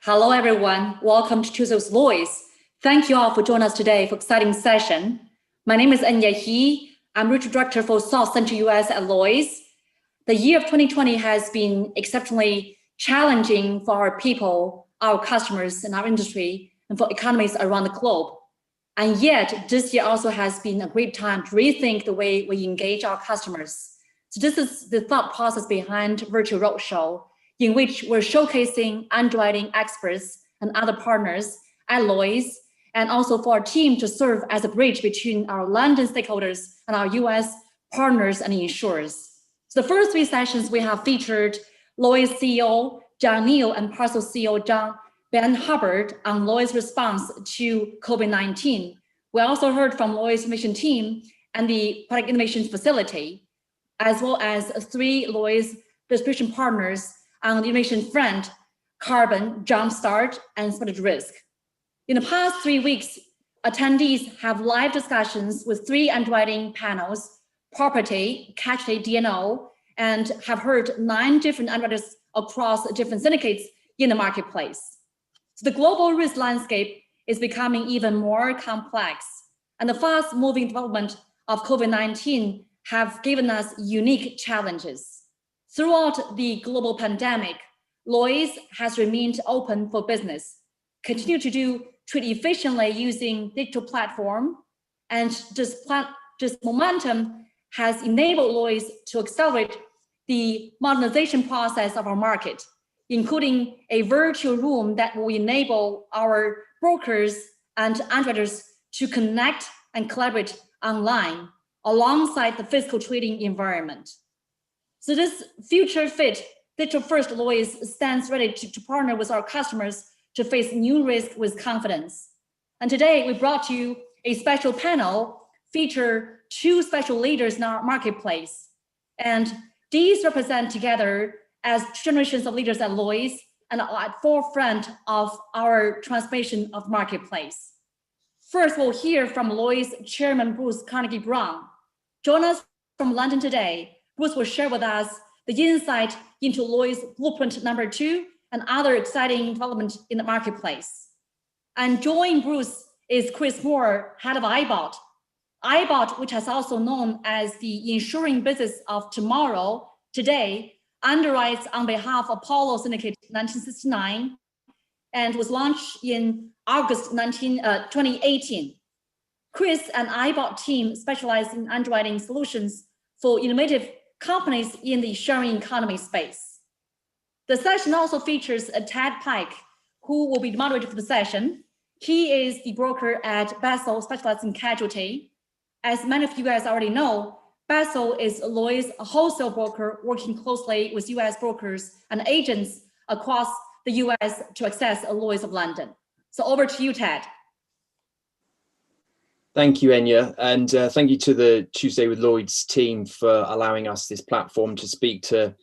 Hello, everyone. Welcome to Tuesday's Lloyds. Thank you all for joining us today for an exciting session. My name is Anya He. I'm Regional Director for South Central US at Lloyds. The year of 2020 has been exceptionally challenging for our people, our customers, and our industry, and for economies around the globe. And yet, this year also has been a great time to rethink the way we engage our customers. So this is the thought process behind Virtual Roadshow, in which we're showcasing underwriting experts and other partners at Lloyds, and also for our team to serve as a bridge between our London stakeholders and our US partners and insurers. So the first three sessions we have featured Lloyds CEO John Neal and Parcel CEO Ben Hubbard on Lloyds' response to COVID-19. We also heard from Lloyds Innovation Team and the Product Innovation Facility, as well as three Lloyds distribution partners on the innovation front: Carbon, Jumpstart, and Spread Risk. In the past 3 weeks, attendees have live discussions with three underwriting panels: property, casualty, D&O, and have heard 9 different underwriters across different syndicates in the marketplace. So the global risk landscape is becoming even more complex, and the fast-moving development of COVID-19 have given us unique challenges. Throughout the global pandemic, Lloyds has remained open for business, continue to do trade efficiently using digital platform, and this momentum has enabled Lloyds to accelerate the modernization process of our market, including a virtual room that will enable our brokers and underwriters to connect and collaborate online alongside the physical trading environment. So this future fit, digital first Lloyds stands ready to partner with our customers to face new risk with confidence. And today we brought you a special panel feature 2 special leaders in our marketplace. And these represent together as 2 generations of leaders at Lloyds and are at forefront of our transformation of marketplace. First, we'll hear from Lloyds Chairman Bruce Carnegie-Brown. Join us from London today. Bruce will share with us the insight into Lloyds Blueprint number 2 and other exciting development in the marketplace. And joining Bruce is Chris Moore, head of ibott. ibott, which is also known as the insuring business of tomorrow, today, underwrites on behalf of Apollo Syndicate 1969 and was launched in August 2018. Chris and ibott team specialize in underwriting solutions for innovative companies in the sharing economy space. The session also features Ted Pike, who will be the moderator for the session. He is the broker at Besso, specialized in casualty. As many of you guys already know, Besso is Lloyd's wholesale broker working closely with US brokers and agents across the US to access Lloyd's of London. So over to you, Ted. Thank you, Enya, and thank you to the Tuesday with Lloyds team for allowing us this platform to speak to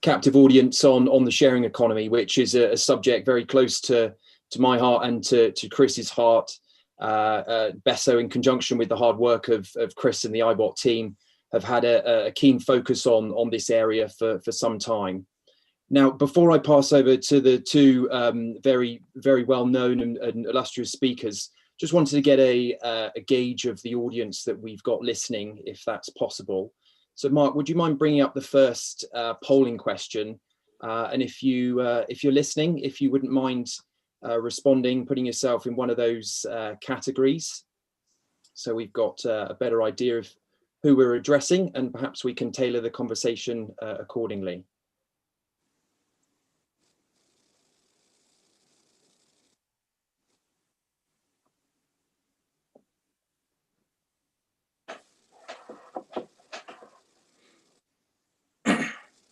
captive audience on the sharing economy, which is a subject very close to my heart and to Chris's heart. Besso, in conjunction with the hard work of Chris and the ibott team, have had a keen focus on this area for some time. Now, before I pass over to the 2 very, very well-known and illustrious speakers, just wanted to get a gauge of the audience that we've got listening, if that's possible. So, Mark, would you mind bringing up the first polling question? And if you're listening, if you wouldn't mind responding, putting yourself in one of those categories, so we've got a better idea of who we're addressing, and perhaps we can tailor the conversation accordingly.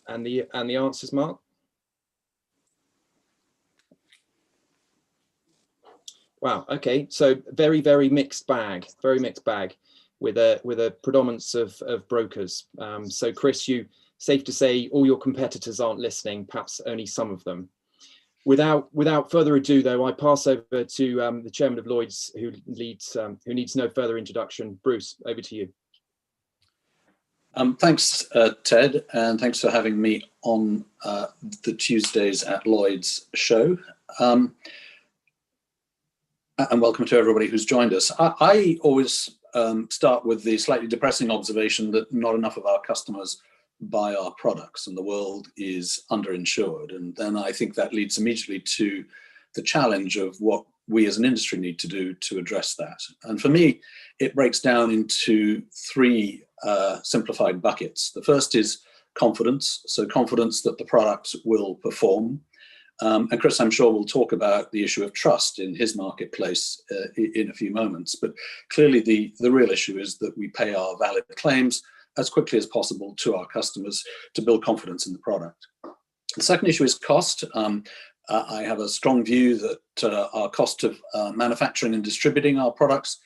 And the answers, Mark? Wow. Okay. So very, very mixed bag. Very mixed bag, with a predominance of brokers. So Chris, safe to say all your competitors aren't listening. Perhaps only some of them. Without further ado, though, I pass over to the chairman of Lloyds, who needs no further introduction. Bruce, over to you. Thanks, Ted, and thanks for having me on the Tuesdays at Lloyds show. And welcome to everybody who's joined us. I always start with the slightly depressing observation that not enough of our customers buy our products and the world is underinsured. And then I think that leads immediately to the challenge of what we as an industry need to do to address that. And for me, it breaks down into three simplified buckets. The first is confidence. So confidence that the product will perform. And Chris, I'm sure, will talk about the issue of trust in his marketplace in a few moments. But clearly, the real issue is that we pay our valid claims as quickly as possible to our customers to build confidence in the product. The second issue is cost. I have a strong view that our cost of manufacturing and distributing our products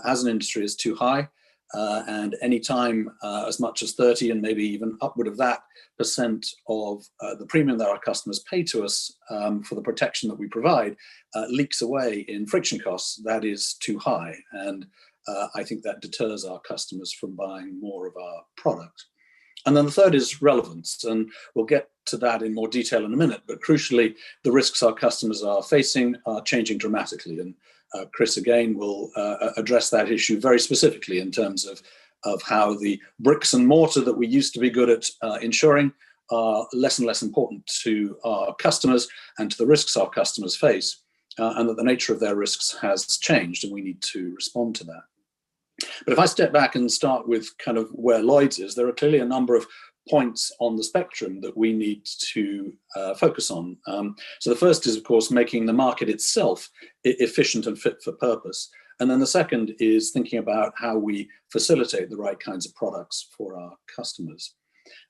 as an industry is too high. And any time as much as 30 and maybe even upward of that % of the premium that our customers pay to us for the protection that we provide leaks away in friction costs, that is too high. And I think that deters our customers from buying more of our product. And then the third is relevance, and we'll get to that in more detail in a minute, but crucially, the risks our customers are facing are changing dramatically. And Chris, again, will address that issue very specifically in terms of how the bricks and mortar that we used to be good at insuring are less and less important to our customers and to the risks our customers face, and that the nature of their risks has changed, and we need to respond to that. But if I step back and start with kind of where Lloyd's is, there are clearly a number of points on the spectrum that we need to focus on. So the first is, of course, making the market itself efficient and fit for purpose. And then the second is thinking about how we facilitate the right kinds of products for our customers.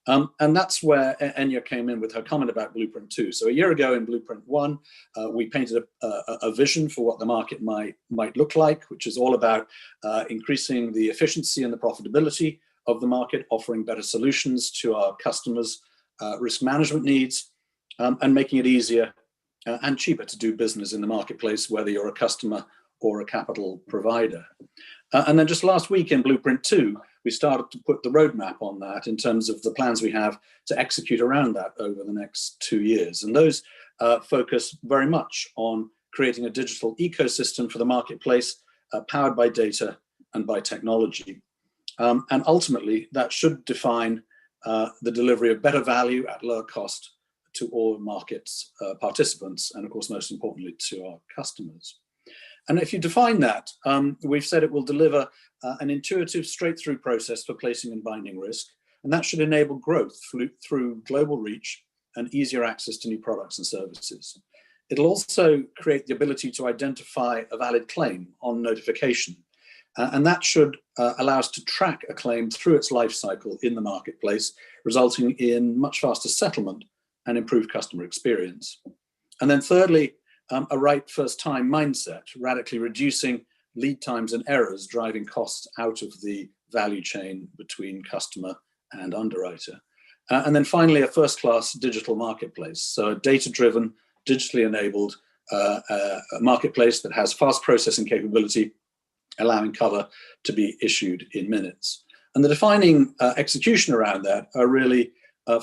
And that's where Enya came in with her comment about Blueprint 2. So a year ago in Blueprint 1, we painted a vision for what the market might look like, which is all about increasing the efficiency and the profitability of the market, offering better solutions to our customers' risk management needs, and making it easier and cheaper to do business in the marketplace, whether you're a customer or a capital provider. And then just last week in Blueprint 2, we started to put the roadmap on that in terms of the plans we have to execute around that over the next 2 years. And those focus very much on creating a digital ecosystem for the marketplace powered by data and by technology. And ultimately, that should define the delivery of better value at lower cost to all markets participants, and of course, most importantly, to our customers. And if you define that, we've said it will deliver an intuitive, straight-through process for placing and binding risk, and that should enable growth through global reach and easier access to new products and services. It'll also create the ability to identify a valid claim on notification, and that should allow us to track a claim through its life cycle in the marketplace, resulting in much faster settlement and improved customer experience. And then thirdly, a right first time mindset, radically reducing lead times and errors, driving costs out of the value chain between customer and underwriter. And then finally, a first class digital marketplace. So a data-driven, digitally enabled a marketplace that has fast processing capability, allowing cover to be issued in minutes. And the defining execution around that are really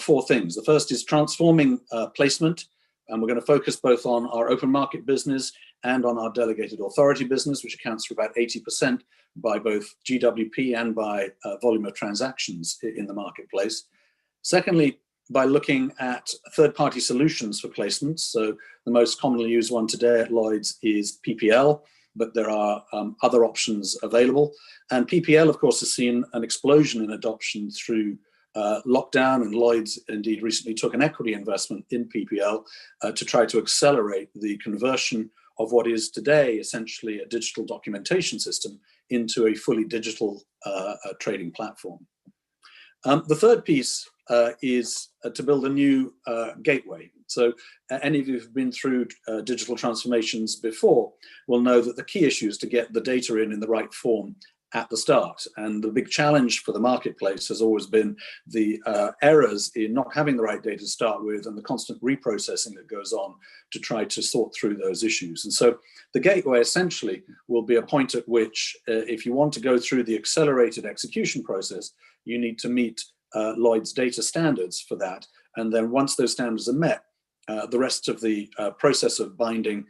4 things. The first is transforming placement. And we're going to focus both on our open market business and on our delegated authority business, which accounts for about 80% by both GWP and by volume of transactions in the marketplace. Secondly, by looking at third-party solutions for placements. So the most commonly used one today at Lloyd's is PPL, but there are other options available. And PPL, of course, has seen an explosion in adoption through lockdown, and Lloyd's indeed recently took an equity investment in PPL to try to accelerate the conversion of what is today essentially a digital documentation system into a fully digital trading platform. The third piece is to build a new gateway. So any of you who've been through digital transformations before will know that the key issue is to get the data in the right form at the start. And the big challenge for the marketplace has always been the errors in not having the right data to start with and the constant reprocessing that goes on to try to sort through those issues. And so the gateway essentially will be a point at which if you want to go through the accelerated execution process, you need to meet Lloyd's data standards for that. And then once those standards are met, the rest of the process of binding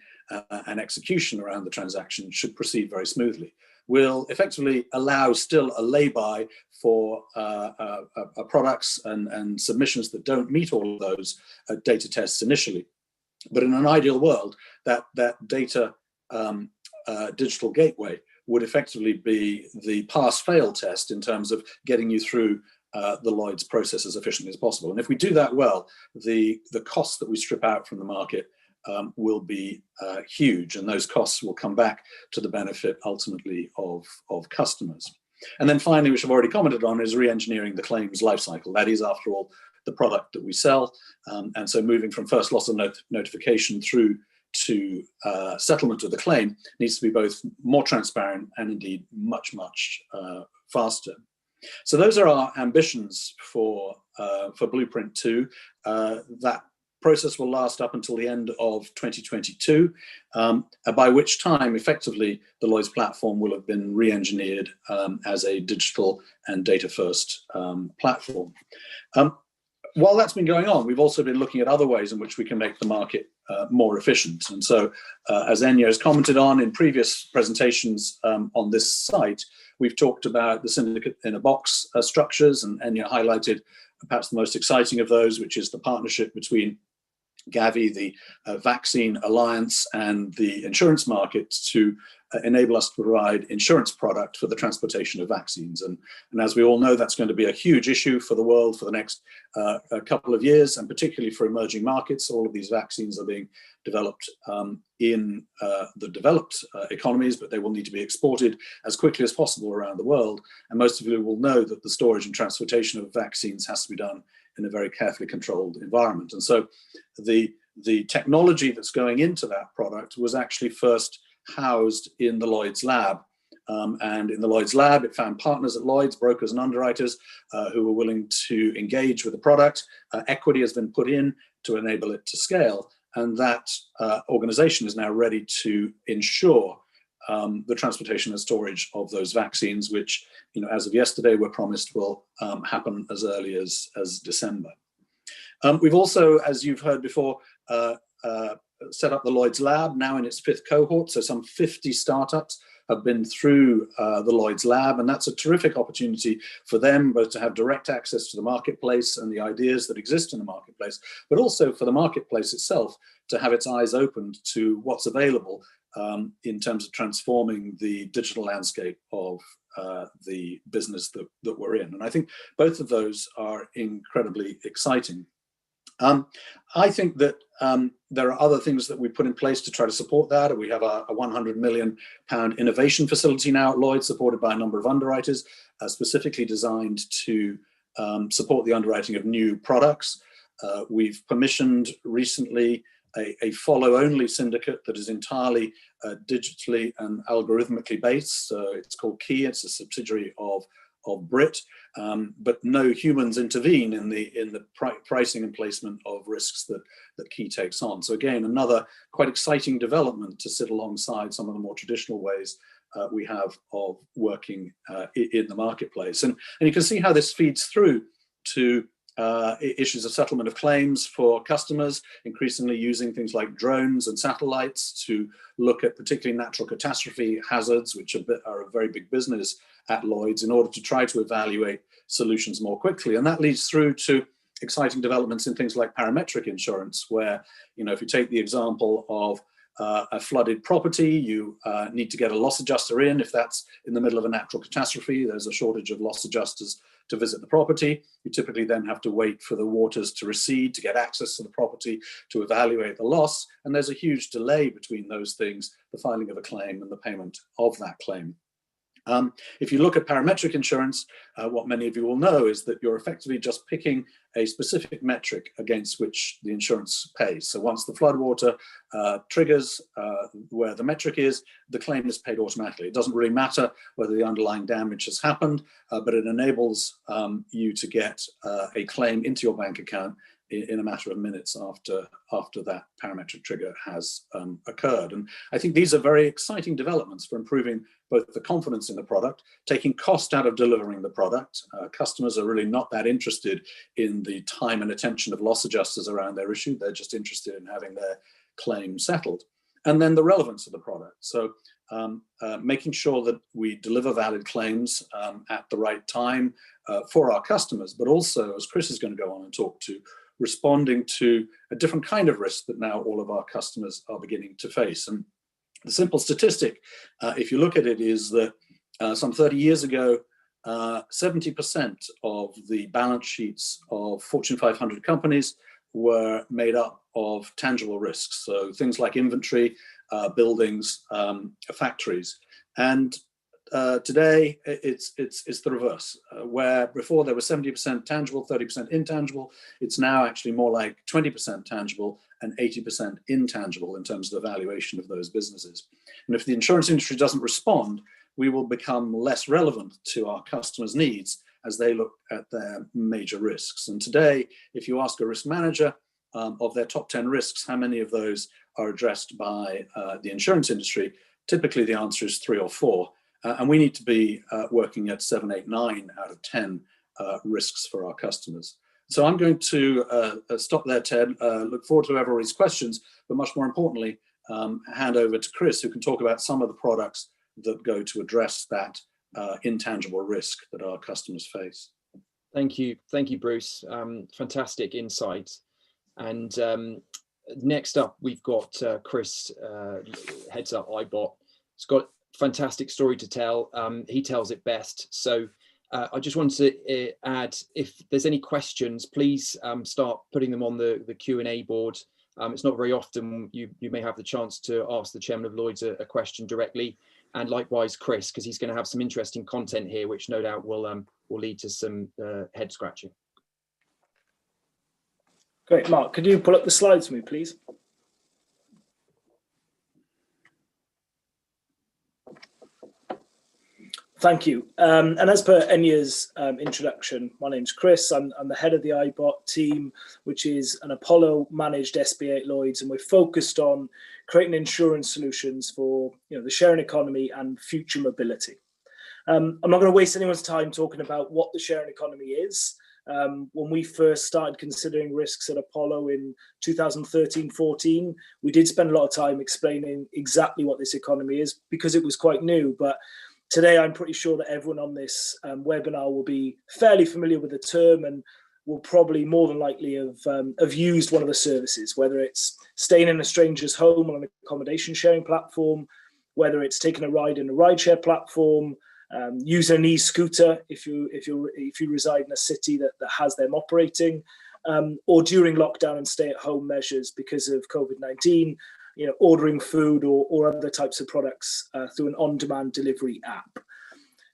and execution around the transaction should proceed very smoothly. Will effectively allow still a lay-by for products and submissions that don't meet all of those data tests initially. But in an ideal world, that data digital gateway would effectively be the pass-fail test in terms of getting you through the Lloyd's process as efficiently as possible. And if we do that well, the costs that we strip out from the market will be huge, and those costs will come back to the benefit ultimately of customers. And then finally, which I've already commented on, is re-engineering the claims lifecycle. That is, after all, the product that we sell. And so moving from first loss of notification through to settlement of the claim needs to be both more transparent and indeed much, much faster. So those are our ambitions for Blueprint 2. That process will last up until the end of 2022, by which time, effectively, the Lloyds platform will have been re-engineered as a digital and data-first platform. While that's been going on, we've also been looking at other ways in which we can make the market more efficient. And so, as Enya has commented on in previous presentations on this site, we've talked about the syndicate in a box structures, and Enya highlighted perhaps the most exciting of those, which is the partnership between Gavi, the vaccine alliance, and the insurance markets to enable us to provide insurance product for the transportation of vaccines. And as we all know, that's going to be a huge issue for the world for the next couple of years, and particularly for emerging markets. All of these vaccines are being developed in the developed economies, but they will need to be exported as quickly as possible around the world. And most of you will know that the storage and transportation of vaccines has to be done in a very carefully controlled environment. And so the technology that's going into that product was actually first housed in the Lloyd's lab. And in the Lloyd's lab, it found partners at Lloyd's, brokers and underwriters who were willing to engage with the product. Equity has been put in to enable it to scale. And that organization is now ready to ensure the transportation and storage of those vaccines, which, as of yesterday, we're promised will happen as early as December. We've also, as you've heard before, set up the Lloyd's Lab, now in its 5th cohort. So some 50 startups have been through the Lloyd's Lab, and that's a terrific opportunity for them both to have direct access to the marketplace and the ideas that exist in the marketplace, but also for the marketplace itself to have its eyes opened to what's available in terms of transforming the digital landscape of the business that we're in. And I think both of those are incredibly exciting. I think that there are other things that we put in place to try to support that. We have a £100 million innovation facility now at Lloyd, supported by a number of underwriters, specifically designed to support the underwriting of new products. We've permissioned recently a follow-only syndicate that is entirely digitally and algorithmically based. So it's called Key. It's a subsidiary of Brit, but no humans intervene in the pricing and placement of risks that Key takes on. So again, another quite exciting development to sit alongside some of the more traditional ways we have of working in the marketplace. And you can see how this feeds through to issues of settlement of claims for customers, increasingly using things like drones and satellites to look at particularly natural catastrophe hazards, which are a very big business at Lloyd's, in order to try to evaluate solutions more quickly. And that leads through to exciting developments in things like parametric insurance, where, if you take the example of a flooded property, you need to get a loss adjuster in. If that's in the middle of a natural catastrophe, there's a shortage of loss adjusters to visit the property. You typically then have to wait for the waters to recede to get access to the property to evaluate the loss. And there's a huge delay between those things, the filing of a claim and the payment of that claim. If you look at parametric insurance, what many of you will know is that you're effectively just picking a specific metric against which the insurance pays. So once the floodwater triggers where the metric is, the claim is paid automatically. It doesn't really matter whether the underlying damage has happened, but it enables you to get a claim into your bank account in a matter of minutes after that parametric trigger has occurred. And I think these are very exciting developments for improving both the confidence in the product, taking cost out of delivering the product. Customers are really not that interested in the time and attention of loss adjusters around their issue. They're just interested in having their claim settled. And then the relevance of the product. So making sure that we deliver valid claims at the right time for our customers, but also, as Chris is going to go on and talk to, responding to a different kind of risk that now all of our customers are beginning to face. And the simple statistic, if you look at it, is that some 30 years ago, 70% of the balance sheets of Fortune 500 companies were made up of tangible risks. So things like inventory, buildings, factories. And today it's the reverse, where before there was 70% tangible, 30% intangible. It's now actually more like 20% tangible and 80% intangible in terms of the valuation of those businesses. And if the insurance industry doesn't respond, we will become less relevant to our customers' needs as they look at their major risks. And today, if you ask a risk manager of their top 10 risks, how many of those are addressed by the insurance industry, typically the answer is 3 or 4. And we need to be working at 7, 8, 9 out of 10 risks for our customers. So I'm going to stop there, Ted. Look forward to everybody's questions, but much more importantly, hand over to Chris, who can talk about some of the products that go to address that intangible risk that our customers face. Thank you, Bruce. Fantastic insights. And next up, we've got Chris, heads up ibott. He's got a fantastic story to tell. He tells it best. So I just wanted to add, if there's any questions, please start putting them on the Q&A board. It's not very often you may have the chance to ask the chairman of Lloyds a question directly, and likewise Chris, because he's going to have some interesting content here, which no doubt will lead to some head scratching. Great, Mark, could you pull up the slides for me, please? Thank you. And as per Enya's introduction, my name's Chris. I'm the head of the ibott team, which is an Apollo managed SBA at Lloyds, and we're focused on creating insurance solutions for the sharing economy and future mobility. I'm not going to waste anyone's time talking about what the sharing economy is. When we first started considering risks at Apollo in 2013-14, we did spend a lot of time explaining exactly what this economy is because it was quite new. But today, I'm pretty sure that everyone on this webinar will be fairly familiar with the term and will probably more than likely have used one of the services, whether it's staying in a stranger's home on an accommodation sharing platform, whether it's taking a ride in a rideshare platform, using an e-scooter if you reside in a city that has them operating, or during lockdown and stay-at-home measures because of COVID-19. Ordering food or other types of products through an on-demand delivery app.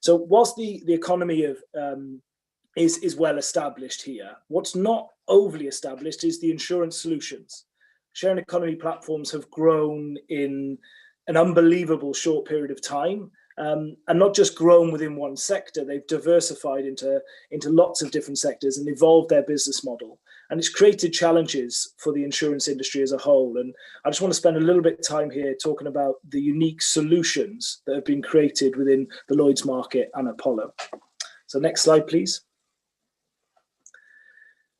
So whilst the economy is well established here, what's not overly established is the insurance solutions. Sharing economy platforms have grown in an unbelievable short period of time, and not just grown within one sector. They've diversified into lots of different sectors and evolved their business model. And it's created challenges for the insurance industry as a whole. And I just want to spend a little bit of time here talking about the unique solutions that have been created within the Lloyds market and Apollo. So next slide, please.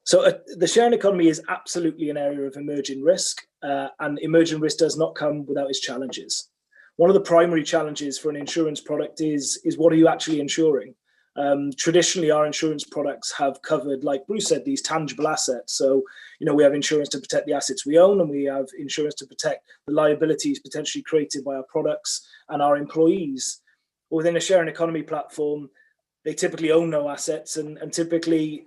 So the sharing economy is absolutely an area of emerging risk, and emerging risk does not come without its challenges. One of the primary challenges for an insurance product is what are you actually insuring? Traditionally, our insurance products have covered, like Bruce said, these tangible assets. So, we have insurance to protect the assets we own, and we have insurance to protect the liabilities potentially created by our products and our employees. Within a sharing economy platform, they typically own no assets and typically,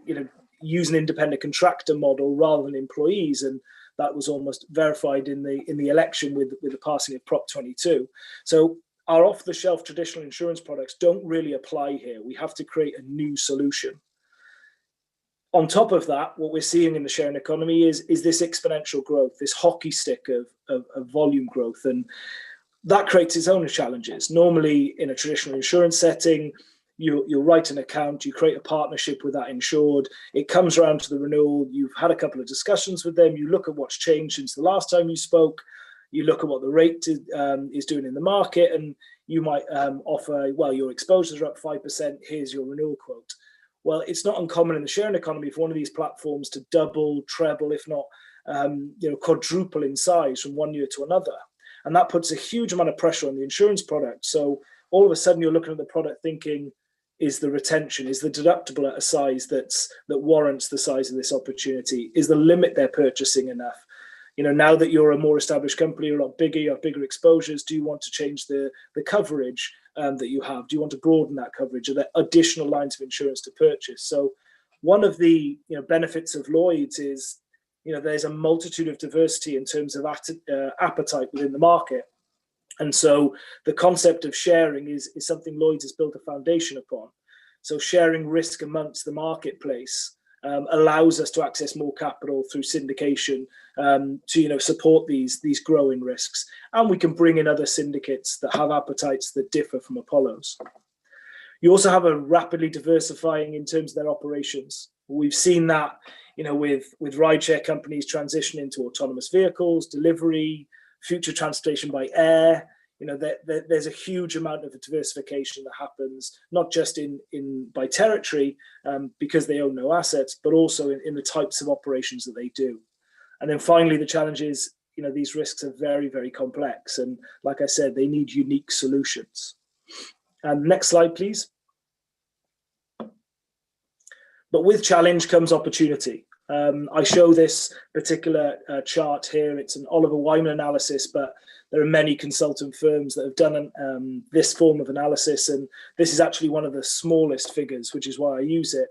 use an independent contractor model rather than employees. And that was almost verified in the election with the passing of Prop 22. So our off-the-shelf traditional insurance products don't really apply here. We have to create a new solution. On top of that, what we're seeing in the sharing economy is this exponential growth, this hockey stick of volume growth. And that creates its own challenges. Normally, in a traditional insurance setting, you'll write an account, you create a partnership with that insured, it comes around to the renewal, you've had a couple of discussions with them, you look at what's changed since the last time you spoke, you look at what the rate is doing in the market, and you might offer, well, your exposures are up 5%, here's your renewal quote. Well, it's not uncommon in the sharing economy for one of these platforms to double, treble, if not quadruple in size from one year to another. And that puts a huge amount of pressure on the insurance product. So all of a sudden you're looking at the product thinking, is the retention, is the deductible at a size that warrants the size of this opportunity? Is the limit they're purchasing enough? Now that you're a more established company, you're a lot bigger, you have bigger exposures, do you want to change the coverage that you have? Do you want to broaden that coverage? Are there additional lines of insurance to purchase? So one of the benefits of Lloyd's is, there's a multitude of diversity in terms of appetite within the market. And so the concept of sharing is something Lloyd's has built a foundation upon. So sharing risk amongst the marketplace allows us to access more capital through syndication to support these growing risks. And we can bring in other syndicates that have appetites that differ from Apollo's. You also have a rapidly diversifying in terms of their operations. We've seen that with rideshare companies transitioning to autonomous vehicles, delivery, future transportation by air. There's a huge amount of diversification that happens, not just by territory, because they own no assets, but also in the types of operations that they do. And then finally, the challenge is, these risks are very, very complex. And like I said, they need unique solutions. Next slide, please. But with challenge comes opportunity. I show this particular chart here. It's an Oliver Wyman analysis, but there are many consultant firms that have done this form of analysis, and this is actually one of the smallest figures, which is why I use it.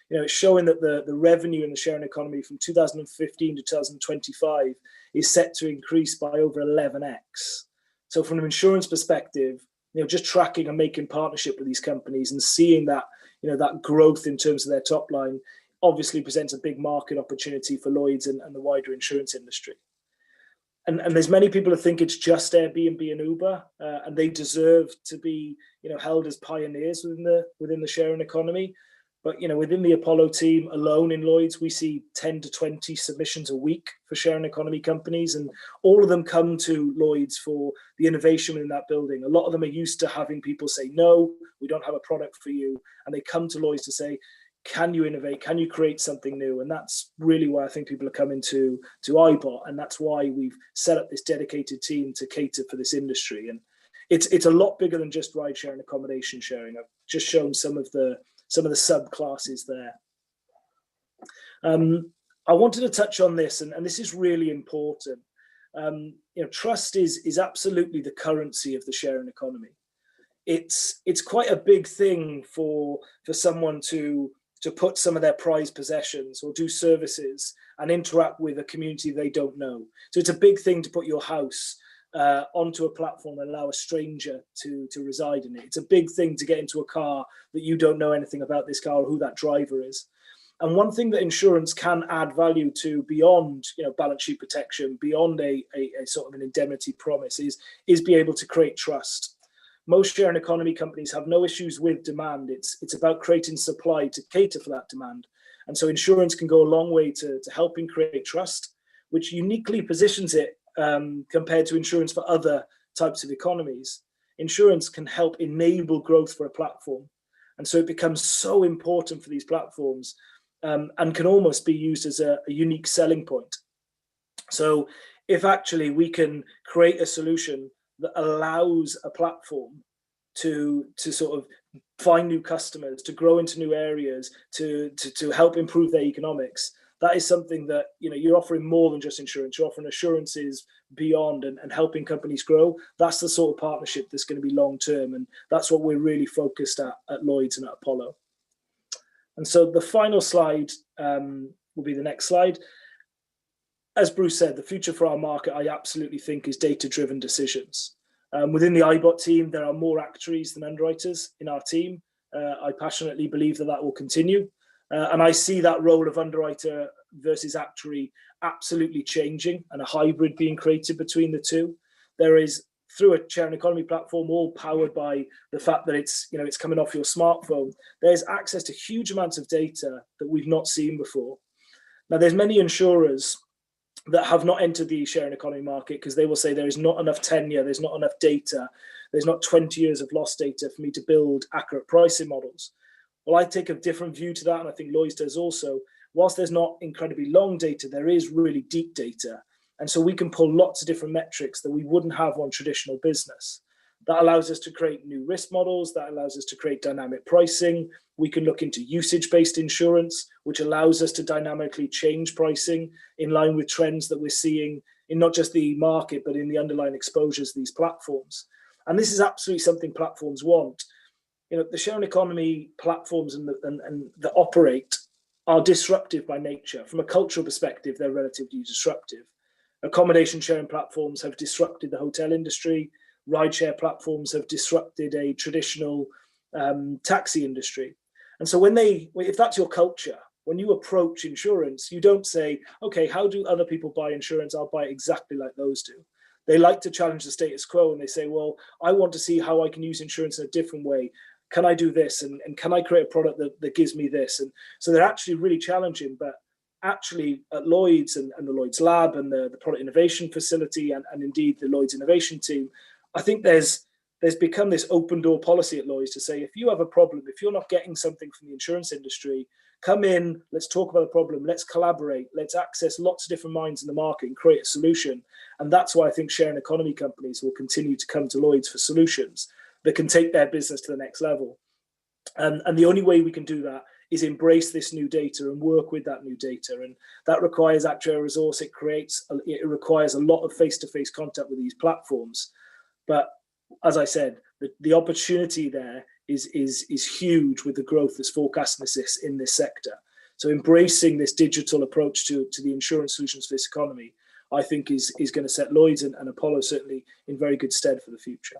It's showing that the revenue in the sharing economy from 2015 to 2025 is set to increase by over 11x. So from an insurance perspective, just tracking and making partnership with these companies and seeing that, that growth in terms of their top line obviously presents a big market opportunity for Lloyd's and the wider insurance industry. And there's many people who think it's just Airbnb and Uber, and they deserve to be, held as pioneers within the sharing economy. But within the Apollo team alone in Lloyd's, we see 10 to 20 submissions a week for sharing economy companies, and all of them come to Lloyd's for the innovation in that building. A lot of them are used to having people say, no, we don't have a product for you, and they come to Lloyd's to say, can you innovate? Can you create something new? And that's really why I think people are coming to ibott, and that's why we've set up this dedicated team to cater for this industry. And it's a lot bigger than just ride share and accommodation sharing. I've just shown some of the subclasses there. I wanted to touch on this, and this is really important. Trust is absolutely the currency of the sharing economy. It's quite a big thing for someone to put some of their prized possessions or do services and interact with a community they don't know. So it's a big thing to put your house onto a platform and allow a stranger to reside in it. It's a big thing to get into a car that you don't know anything about this car or who that driver is. And one thing that insurance can add value to beyond balance sheet protection, beyond a sort of an indemnity promise is be able to create trust. Most sharing economy companies have no issues with demand. It's about creating supply to cater for that demand. And so insurance can go a long way to helping create trust, which uniquely positions it compared to insurance for other types of economies. Insurance can help enable growth for a platform. And so it becomes so important for these platforms and can almost be used as a unique selling point. So if actually we can create a solution that allows a platform to sort of find new customers, to grow into new areas, to help improve their economics, that is something that you're offering more than just insurance. You're offering assurances beyond and helping companies grow. That's the sort of partnership that's going to be long term, and that's what we're really focused at Lloyd's and at Apollo. And so the final slide will be the next slide. As Bruce said, the future for our market, I absolutely think, is data-driven decisions. Within the ibott team, there are more actuaries than underwriters in our team. I passionately believe that will continue. And I see that role of underwriter versus actuary absolutely changing and a hybrid being created between the two. There is through a sharing economy platform, all powered by the fact that it's coming off your smartphone. There's access to huge amounts of data that we've not seen before. Now, there's many insurers that have not entered the sharing economy market because they will say there is not enough tenure, there's not enough data, there's not 20 years of lost data for me to build accurate pricing models. Well, I take a different view to that, and I think Lloyds does also. Whilst there's not incredibly long data, there is really deep data. And so we can pull lots of different metrics that we wouldn't have on traditional business. That allows us to create new risk models, that allows us to create dynamic pricing. We can look into usage-based insurance, which allows us to dynamically change pricing in line with trends that we're seeing in not just the market, but in the underlying exposures of these platforms. And this is absolutely something platforms want. The sharing economy platforms and that operate are disruptive by nature. From a cultural perspective, they're relatively disruptive. Accommodation sharing platforms have disrupted the hotel industry. Rideshare platforms have disrupted a traditional taxi industry. And so if that's your culture, when you approach insurance, you don't say, okay, how do other people buy insurance? I'll buy it exactly like those do. They like to challenge the status quo, and they say, well, I want to see how I can use insurance in a different way. Can I do this? And can I create a product that gives me this? And so they're actually really challenging. But actually at Lloyds and the Lloyds Lab and the product innovation facility and indeed the Lloyds innovation team, I think there's become this open door policy at Lloyds to say, if you have a problem, if you're not getting something from the insurance industry, come in, let's talk about the problem, let's collaborate, let's access lots of different minds in the market and create a solution. And that's why I think sharing economy companies will continue to come to Lloyds for solutions that can take their business to the next level. And the only way we can do that is embrace this new data and work with that new data. And that requires actuarial resource. It requires a lot of face-to-face contact with these platforms. But as I said, the opportunity there is huge with the growth that's forecast in this sector. So embracing this digital approach to the insurance solutions for this economy, I think is going to set Lloyds and Apollo certainly in very good stead for the future.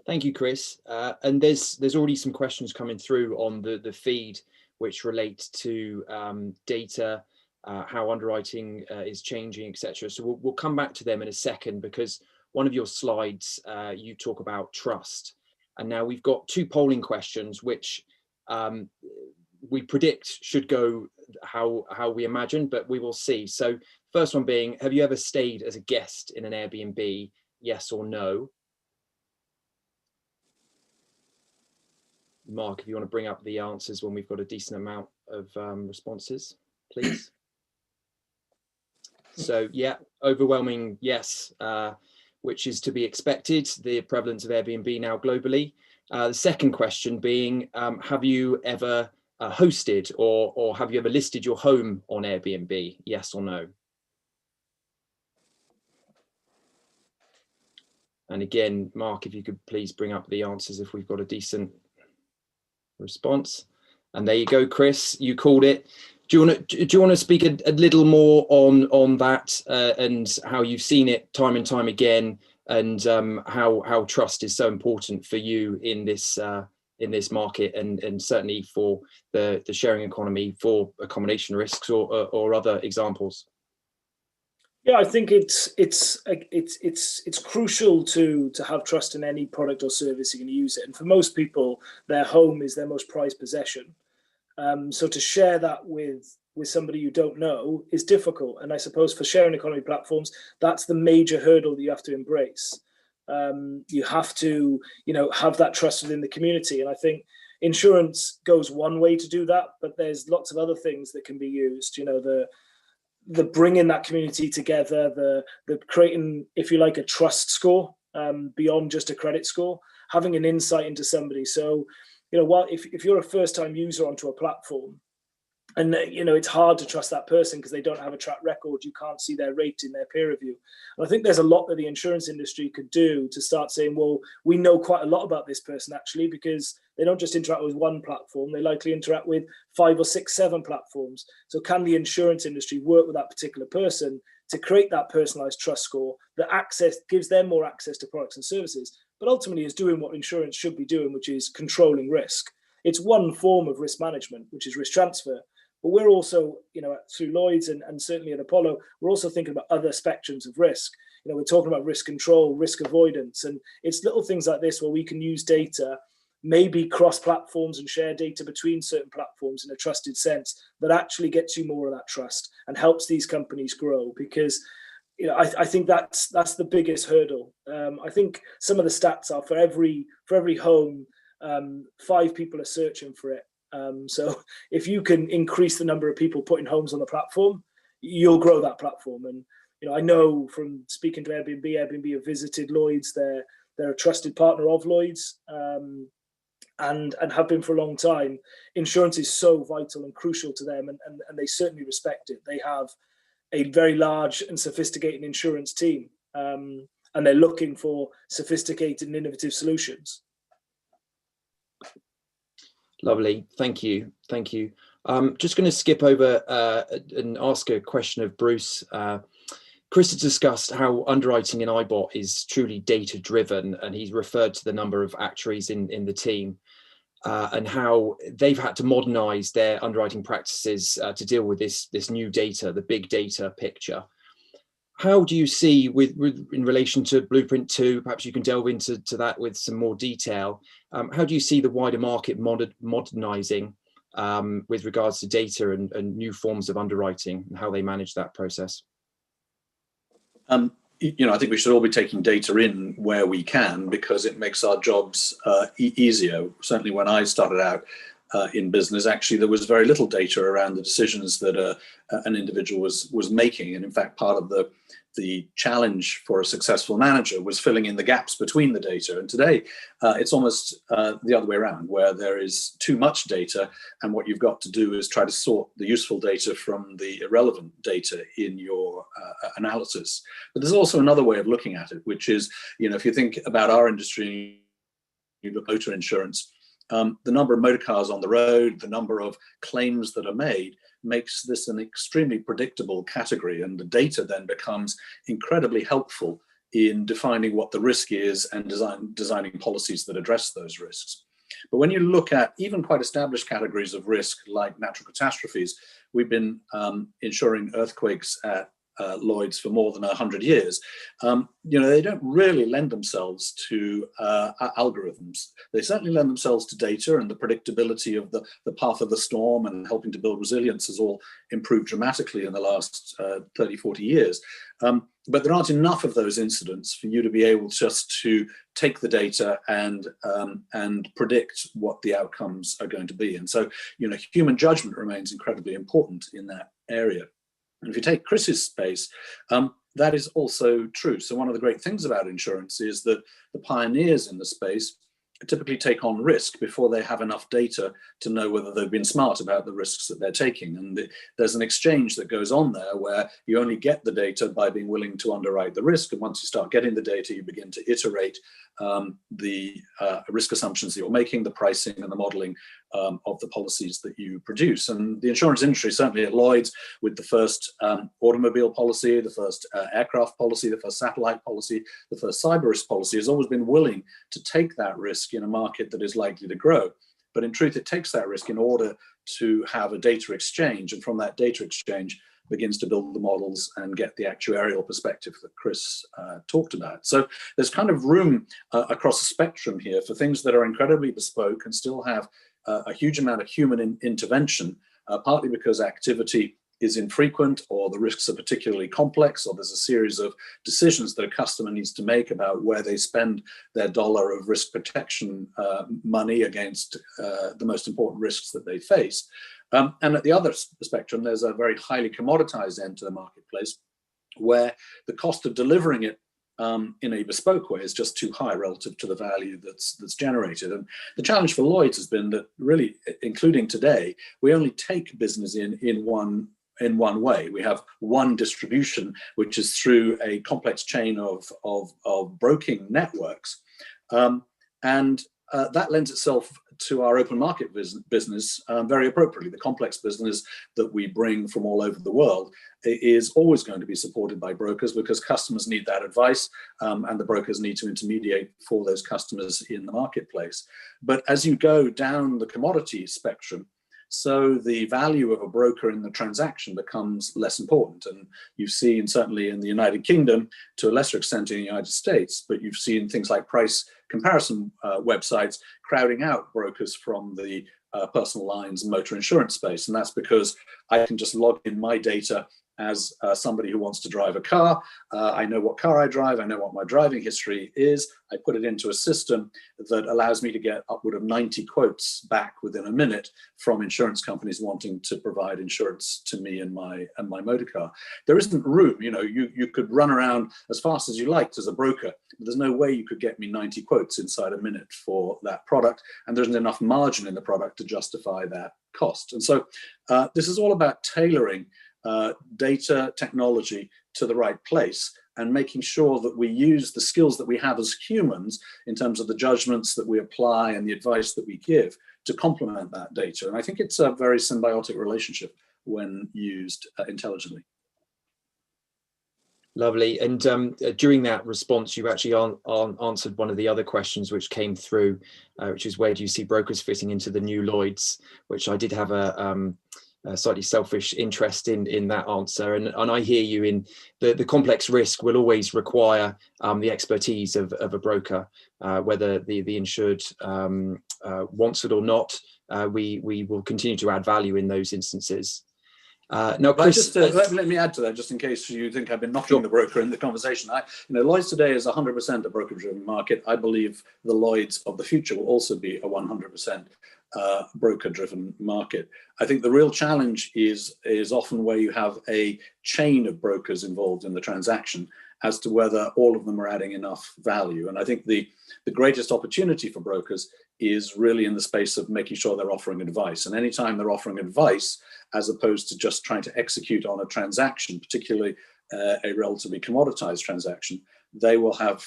Thank you, Chris. And there's already some questions coming through on the feed, which relate to data, how underwriting is changing, etc. So we'll come back to them in a second, because one of your slides, you talk about trust. And now we've got two polling questions, which we predict should go how we imagine, but we will see. So first one being, have you ever stayed as a guest in an Airbnb? Yes or no? Mark, if you want to bring up the answers when we've got a decent amount of responses, please. So yeah, overwhelming yes, which is to be expected, the prevalence of Airbnb now globally. The second question being, have you ever hosted or have you ever listed your home on Airbnb? Yes or no? And again, Mark, if you could please bring up the answers if we've got a decent response. And there you go, Chris, you called it. Do you want to speak a little more on that and how you've seen it time and time again, and how trust is so important for you in this market, and certainly for the sharing economy for accommodation risks or other examples? Yeah, I think it's crucial to have trust in any product or service you're going to use it. And for most people, their home is their most prized possession. So to share that with somebody you don't know is difficult. And I suppose for sharing economy platforms, that's the major hurdle that you have to embrace. You have to, have that trust within the community. And I think insurance goes one way to do that, but there's lots of other things that can be used. The bringing that community together, the creating, if you like, a trust score beyond just a credit score, having an insight into somebody. So, if you're a first-time user onto a platform, and it's hard to trust that person because they don't have a track record, you can't see their rating, their peer review. And I think there's a lot that the insurance industry could do to start saying, well, we know quite a lot about this person actually, because they don't just interact with one platform, they likely interact with 5 or 6, 7 platforms. So can the insurance industry work with that particular person to create that personalized trust score that gives them more access to products and services, but ultimately is doing what insurance should be doing, which is controlling risk. It's one form of risk management, which is risk transfer. But we're also, through Lloyds and certainly at Apollo, we're also thinking about other spectrums of risk. we're talking about risk control, risk avoidance, and it's little things like this where we can use data, maybe cross platforms and share data between certain platforms in a trusted sense, that actually gets you more of that trust and helps these companies grow. Because I think that's the biggest hurdle. I think some of the stats are for every home, 5 people are searching for it. So if you can increase the number of people putting homes on the platform, you'll grow that platform. And I know from speaking to Airbnb have visited Lloyds. They're a trusted partner of Lloyds, and have been for a long time. Insurance is so vital and crucial to them, and they certainly respect it. They have a very large and sophisticated insurance team, and they're looking for sophisticated and innovative solutions. Lovely, thank you. Just going to skip over and ask a question of Bruce. Chris has discussed how underwriting in ibott is truly data driven, and he's referred to the number of actuaries in the team and how they've had to modernize their underwriting practices to deal with this new data, the big data picture. How do you see in relation to Blueprint 2, perhaps you can delve into that with some more detail. How do you see the wider market modernizing with regards to data and new forms of underwriting and how they manage that process? I think we should all be taking data in where we can, because it makes our jobs easier. Certainly when I started out in business, actually there was very little data around the decisions that an individual was making. And in fact, part of the challenge for a successful manager was filling in the gaps between the data. And today it's almost the other way around, where there is too much data, and what you've got to do is try to sort the useful data from the irrelevant data in your analysis. But there's also another way of looking at it, which is, if you think about our industry, you look at motor insurance, the number of motor cars on the road, the number of claims that are made, makes this an extremely predictable category, and the data then becomes incredibly helpful in defining what the risk is and designing policies that address those risks. But when you look at even quite established categories of risk like natural catastrophes, we've been insuring earthquakes at Lloyds for more than 100 years. They don't really lend themselves to algorithms. They certainly lend themselves to data, and the predictability of the path of the storm and helping to build resilience has all improved dramatically in the last 30, 40 years. But there aren't enough of those incidents for you to be able just to take the data and predict what the outcomes are going to be. And so, human judgment remains incredibly important in that area. And if you take Chris's space, that is also true. So one of the great things about insurance is that the pioneers in the space typically take on risk before they have enough data to know whether they've been smart about the risks that they're taking. And there's an exchange that goes on there where you only get the data by being willing to underwrite the risk. And once you start getting the data, you begin to iterate the risk assumptions that you're making, the pricing and the modeling of the policies that you produce. And the insurance industry, certainly at Lloyds, with the first automobile policy, the first aircraft policy, the first satellite policy, the first cyber risk policy, has always been willing to take that risk in a market that is likely to grow. But in truth, it takes that risk in order to have a data exchange, and from that data exchange begins to build the models and get the actuarial perspective that Chris talked about. So there's kind of room across the spectrum here for things that are incredibly bespoke and still have a huge amount of human intervention, partly because activity is infrequent, or the risks are particularly complex, or there's a series of decisions that a customer needs to make about where they spend their dollar of risk protection money against the most important risks that they face. And at the other spectrum, there's a very highly commoditized end to the marketplace, where the cost of delivering it in a bespoke way is just too high relative to the value that's generated. And the challenge for Lloyds has been that, really, including today, we only take business in one way. We have one distribution, which is through a complex chain of broking networks. And that lends itself to our open market business very appropriately. The complex business that we bring from all over the world is always going to be supported by brokers, because customers need that advice, and the brokers need to intermediate for those customers in the marketplace. But as you go down the commodity spectrum, so the value of a broker in the transaction becomes less important. And you've seen, certainly in the United Kingdom, to a lesser extent in the United States, but you've seen things like price comparison websites crowding out brokers from the personal lines and motor insurance space. And that's because I can just log in my data as somebody who wants to drive a car. I know what car I drive, I know what my driving history is. I put it into a system that allows me to get upward of 90 quotes back within a minute from insurance companies wanting to provide insurance to me and my motor car. There isn't room, you could run around as fast as you liked as a broker, but there's no way you could get me 90 quotes inside a minute for that product, and there isn't enough margin in the product to justify that cost. And so this is all about tailoring data technology to the right place and making sure that we use the skills that we have as humans in terms of the judgments that we apply and the advice that we give to complement that data. And I think it's a very symbiotic relationship when used intelligently. Lovely. And during that response, you actually answered one of the other questions which came through, which is, where do you see brokers fitting into the new Lloyds, which I did have a slightly selfish interest in that answer. And I hear you in the complex risk will always require the expertise of a broker, whether the insured wants it or not. We will continue to add value in those instances. Now, Chris, let me add to that, just in case you think I've been knocking the broker in the conversation. Lloyds today is 100% a broker-driven market. I believe the Lloyds of the future will also be a 100% broker-driven market. I think the real challenge is often where you have a chain of brokers involved in the transaction as to whether all of them are adding enough value. And I think the greatest opportunity for brokers is really in the space of making sure they're offering advice. And anytime they're offering advice, as opposed to just trying to execute on a transaction, particularly a relatively commoditized transaction, they will have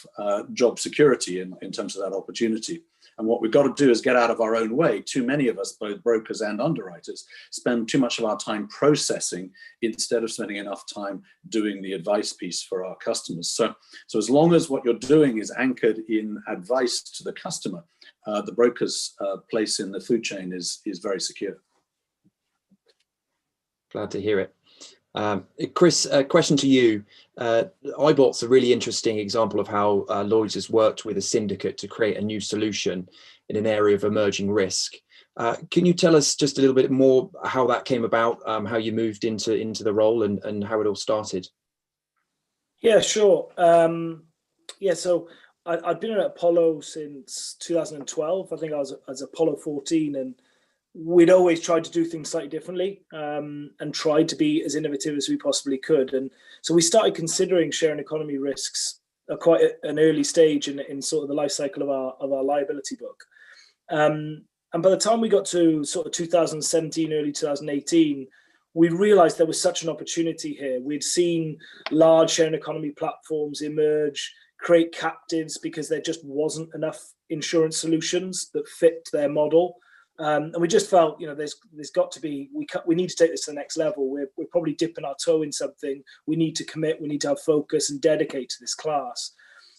job security in terms of that opportunity. And what we've got to do is get out of our own way. Too many of us, both brokers and underwriters, spend too much of our time processing instead of spending enough time doing the advice piece for our customers. So as long as what you're doing is anchored in advice to the customer, the broker's place in the food chain is very secure. Glad to hear it. Chris, a question to you. ibott's a really interesting example of how Lloyds has worked with a syndicate to create a new solution in an area of emerging risk. Can you tell us just a little bit more how that came about, how you moved into the role and how it all started? Yeah, sure. So I've been at Apollo since 2012. I think I was Apollo 14, and we'd always tried to do things slightly differently and tried to be as innovative as we possibly could. And so we started considering sharing economy risks at quite an early stage in sort of the life cycle of our liability book. And by the time we got to sort of 2017, early 2018, we realized there was such an opportunity here. We'd seen large sharing economy platforms emerge, create captives because there just wasn't enough insurance solutions that fit their model. And we just felt, there's got to be, we need to take this to the next level. We're probably dipping our toe in something. We need to commit, we need to have focus and dedicate to this class.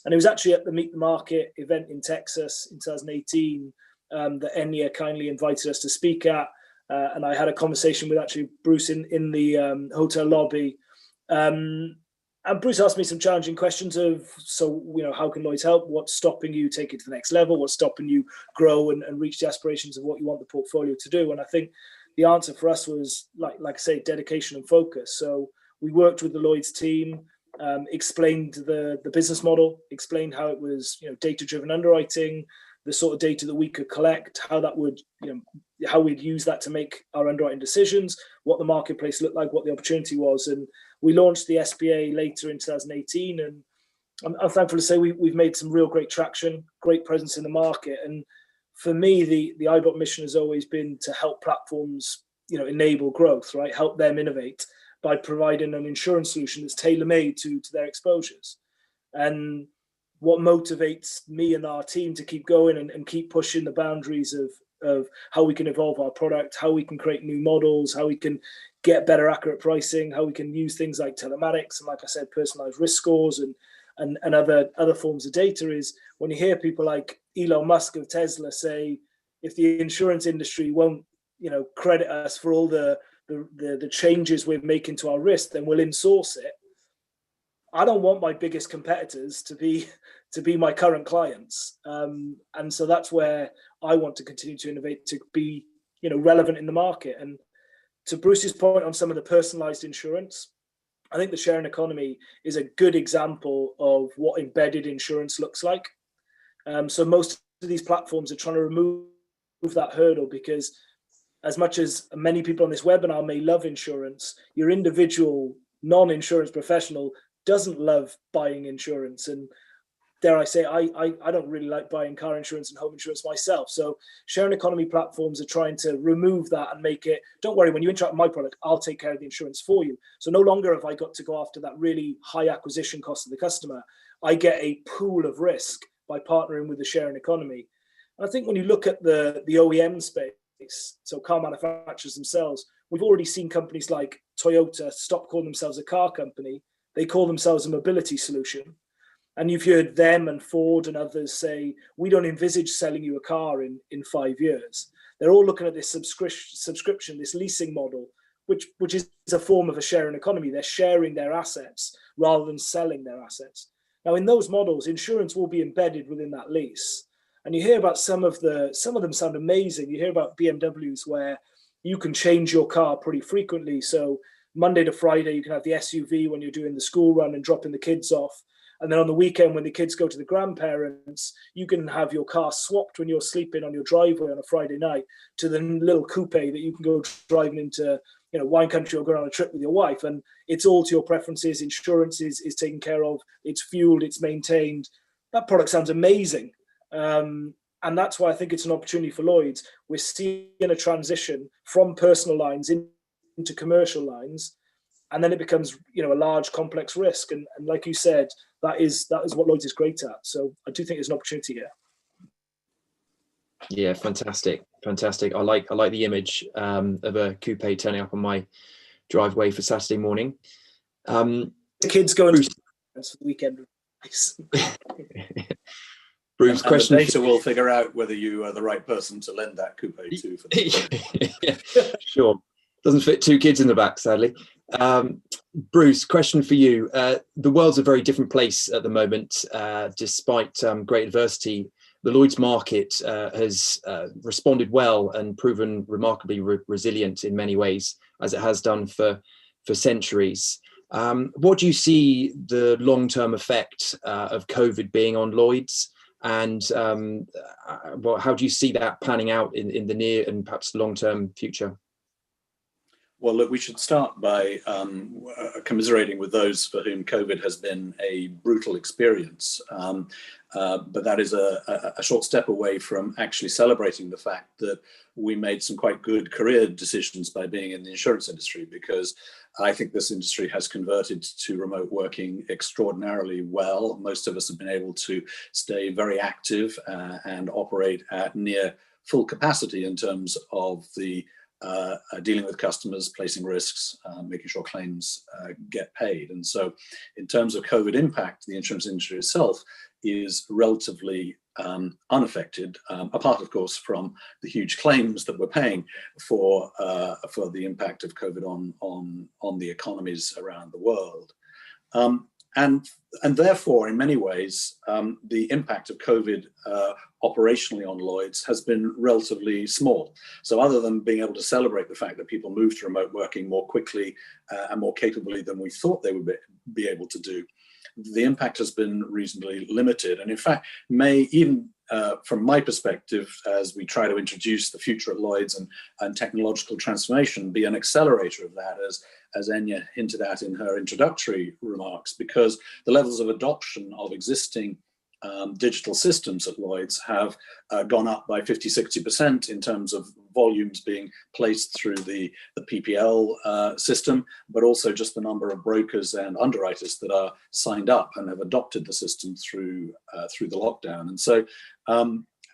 And it was actually at the Meet the Market event in Texas in 2018 that Enya kindly invited us to speak at. And I had a conversation with actually Bruce in the hotel lobby. And Bruce asked me some challenging questions of, how can Lloyds help? What's stopping you take it to the next level? What's stopping you grow and reach the aspirations of what you want the portfolio to do? And I think the answer for us was, like I say, dedication and focus. So we worked with the Lloyds team, explained the business model, explained how it was, data-driven underwriting, the sort of data that we could collect, how that would, how we'd use that to make our underwriting decisions, what the marketplace looked like, what the opportunity was. And we launched the SBA later in 2018. And I'm thankful to say we've made some real great traction, great presence in the market. And for me, the ibott mission has always been to help platforms, enable growth, right? Help them innovate by providing an insurance solution that's tailor-made to their exposures. And what motivates me and our team to keep going and keep pushing the boundaries of how we can evolve our product, how we can create new models, how we can get better accurate pricing, how we can use things like telematics and, like I said, personalized risk scores and other forms of data, is when you hear people like Elon Musk of Tesla say, if the insurance industry won't credit us for all the changes we're making to our risk, then we'll insource it. I don't want my biggest competitors to be my current clients, and so that's where I want to continue to innovate, to be relevant in the market. And to Bruce's point on some of the personalized insurance, I think the sharing economy is a good example of what embedded insurance looks like. So most of these platforms are trying to remove that hurdle, because as much as many people on this webinar may love insurance, your individual non-insurance professional doesn't love buying insurance. And dare I say, I don't really like buying car insurance and home insurance myself. So sharing economy platforms are trying to remove that and make it, don't worry, when you interact with my product, I'll take care of the insurance for you. So no longer have I got to go after that really high acquisition cost of the customer. I get a pool of risk by partnering with the sharing economy. And I think when you look at the OEM space, so car manufacturers themselves, we've already seen companies like Toyota stop calling themselves a car company. They call themselves a mobility solution. And you've heard them and Ford and others say, we don't envisage selling you a car in 5 years. They're all looking at this subscription, this leasing model, which is a form of a sharing economy. They're sharing their assets rather than selling their assets. Now, in those models, insurance will be embedded within that lease. And you hear about some of them sound amazing. You hear about BMWs where you can change your car pretty frequently. So Monday to Friday, you can have the SUV when you're doing the school run and dropping the kids off. And then on the weekend, when the kids go to the grandparents, you can have your car swapped when you're sleeping on your driveway on a Friday night to the little coupe that you can go driving into, wine country, or go on a trip with your wife. And it's all to your preferences. Insurance is taken care of. It's fueled. It's maintained. That product sounds amazing. And that's why I think it's an opportunity for Lloyds. We're seeing a transition from personal lines into commercial lines. And then it becomes, a large, complex risk. And like you said, that is what Lloyds is great at. So I do think there's an opportunity here. Yeah, fantastic. I like the image of a coupe turning up on my driveway for Saturday morning. The kids going to the weekend. Bruce, question. The data will figure out whether you are the right person to lend that coupe to. For yeah, sure. Doesn't fit 2 kids in the back, sadly. Bruce, question for you. The world's a very different place at the moment, despite great adversity. The Lloyds market has responded well and proven remarkably resilient in many ways, as it has done for centuries. What do you see the long-term effect of COVID being on Lloyds? And how do you see that panning out in the near and perhaps long-term future? Well, look, we should start by commiserating with those for whom COVID has been a brutal experience. But that is a short step away from actually celebrating the fact that we made some quite good career decisions by being in the insurance industry, because I think this industry has converted to remote working extraordinarily well. Most of us have been able to stay very active and operate at near full capacity in terms of the dealing with customers, placing risks, making sure claims get paid. And so in terms of COVID impact, the insurance industry itself is relatively unaffected, apart of course from the huge claims that we're paying for the impact of COVID on the economies around the world. And therefore, in many ways, the impact of COVID operationally on Lloyds has been relatively small. So other than being able to celebrate the fact that people moved to remote working more quickly and more capably than we thought they would be able to do, the impact has been reasonably limited. And in fact, may even from my perspective, as we try to introduce the future at Lloyds and technological transformation, be an accelerator of that, as Enya hinted at in her introductory remarks, because the levels of adoption of existing digital systems at Lloyds have gone up by 50-60% in terms of volumes being placed through the PPL system, but also just the number of brokers and underwriters that are signed up and have adopted the system through the lockdown. And so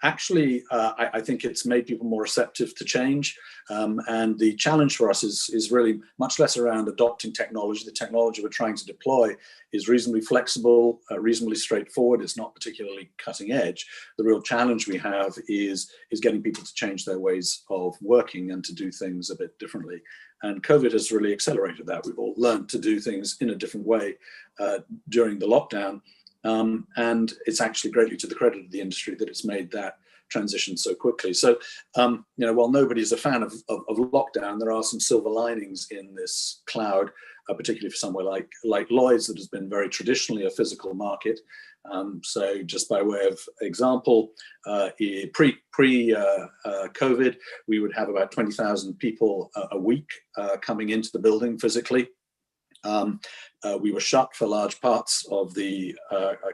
actually, I think it's made people more receptive to change. And the challenge for us is really much less around adopting technology. The technology we're trying to deploy is reasonably flexible, reasonably straightforward. It's not particularly cutting edge. The real challenge we have is getting people to change their ways of working and to do things a bit differently. And COVID has really accelerated that. We've all learned to do things in a different way during the lockdown. And it's actually greatly to the credit of the industry that it's made that transition so quickly. So, while nobody's a fan of lockdown, there are some silver linings in this cloud, particularly for somewhere like Lloyds, that has been very traditionally a physical market. So just by way of example, pre-COVID, we would have about 20,000 people a week coming into the building physically. We were shut for large parts of the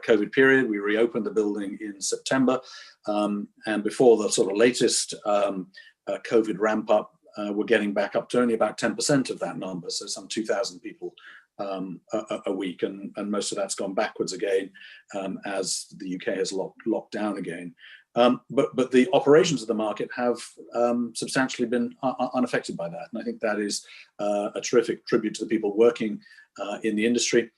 COVID period. We reopened the building in September. And before the sort of latest COVID ramp up, we're getting back up to only about 10% of that number. So some 2,000 people a week. And most of that's gone backwards again as the UK has locked down again. But the operations of the market have substantially been unaffected by that. And I think that is a terrific tribute to the people working in the industry,